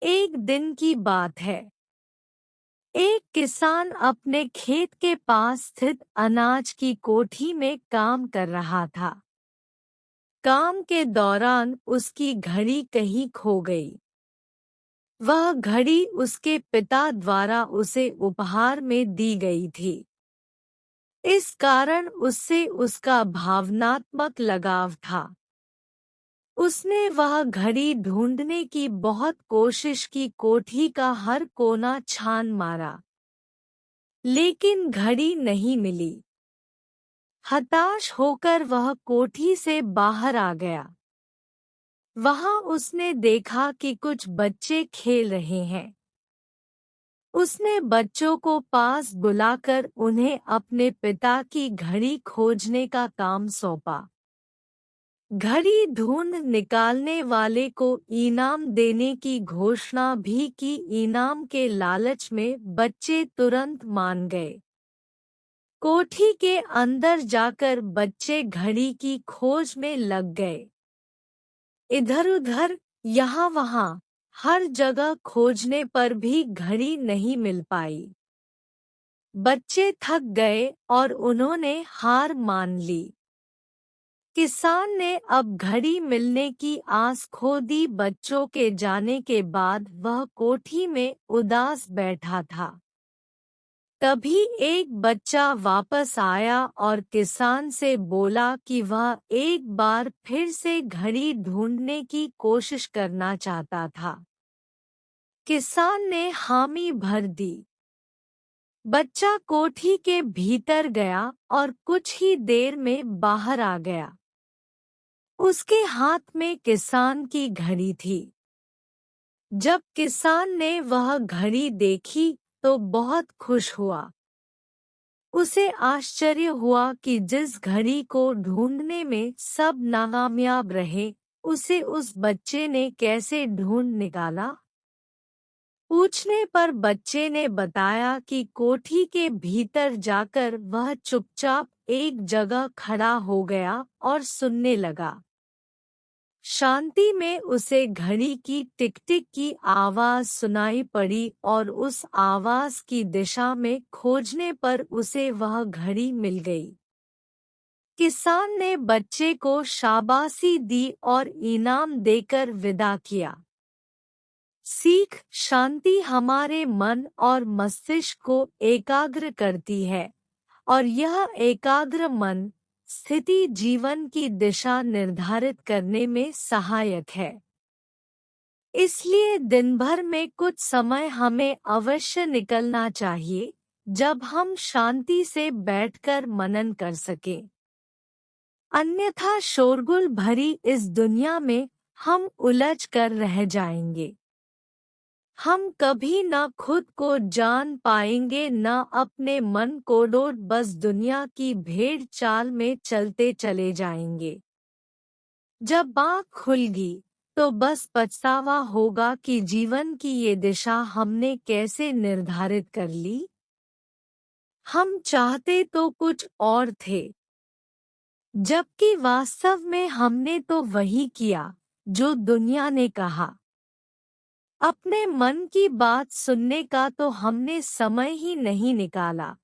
एक दिन की बात है। एक किसान अपने खेत के पास स्थित अनाज की कोठी में काम कर रहा था। काम के दौरान उसकी घड़ी कहीं खो गई। वह घड़ी उसके पिता द्वारा उसे उपहार में दी गई थी। इस कारण उससे उसका भावनात्मक लगाव था। उसने वह घड़ी ढूंढने की बहुत कोशिश की, कोठी का हर कोना छान मारा, लेकिन घड़ी नहीं मिली। हताश होकर वह कोठी से बाहर आ गया। वहां उसने देखा कि कुछ बच्चे खेल रहे हैं। उसने बच्चों को पास बुलाकर उन्हें अपने पिता की घड़ी खोजने का काम सौंपा। घड़ी ढूंढ निकालने वाले को इनाम देने की घोषणा भी की। इनाम के लालच में बच्चे तुरंत मान गए। कोठी के अंदर जाकर बच्चे घड़ी की खोज में लग गए। इधर-उधर, यहाँ-वहाँ, हर जगह खोजने पर भी घड़ी नहीं मिल पाई। बच्चे थक गए और उन्होंने हार मान ली। किसान ने अब घड़ी मिलने की आस खो दी। बच्चों के जाने के बाद वह कोठी में उदास बैठा था। तभी एक बच्चा वापस आया और किसान से बोला कि वह एक बार फिर से घड़ी ढूंढने की कोशिश करना चाहता था। किसान ने हामी भर दी। बच्चा कोठी के भीतर गया और कुछ ही देर में बाहर आ गया। उसके हाथ में किसान की घड़ी थी। जब किसान ने वह घड़ी देखी तो बहुत खुश हुआ। उसे आश्चर्य हुआ कि जिस घड़ी को ढूंढने में सब नाकामयाब रहे, उसे उस बच्चे ने कैसे ढूंढ निकाला। पूछने पर बच्चे ने बताया कि कोठी के भीतर जाकर वह चुपचाप एक जगह खड़ा हो गया और सुनने लगा। शांति में उसे घड़ी की टिक-टिक की आवाज सुनाई पड़ी और उस आवाज की दिशा में खोजने पर उसे वह घड़ी मिल गई। किसान ने बच्चे को शाबाशी दी और इनाम देकर विदा किया। सीख: शांति हमारे मन और मस्तिष्क को एकाग्र करती है और यह एकाग्र मन स्थिति जीवन की दिशा निर्धारित करने में सहायक है। इसलिए दिन भर में कुछ समय हमें अवश्य निकलना चाहिए जब हम शांति से बैठकर मनन कर सकें। अन्यथा शोरगुल भरी इस दुनिया में हम उलझ कर रह जाएंगे। हम कभी न खुद को जान पाएंगे, न अपने मन को। बस दुनिया की भेड़ चाल में चलते चले जाएंगे। जब आँख खुलगी तो बस पछतावा होगा कि जीवन की ये दिशा हमने कैसे निर्धारित कर ली। हम चाहते तो कुछ और थे, जबकि वास्तव में हमने तो वही किया जो दुनिया ने कहा। अपने मन की बात सुनने का तो हमने समय ही नहीं निकाला।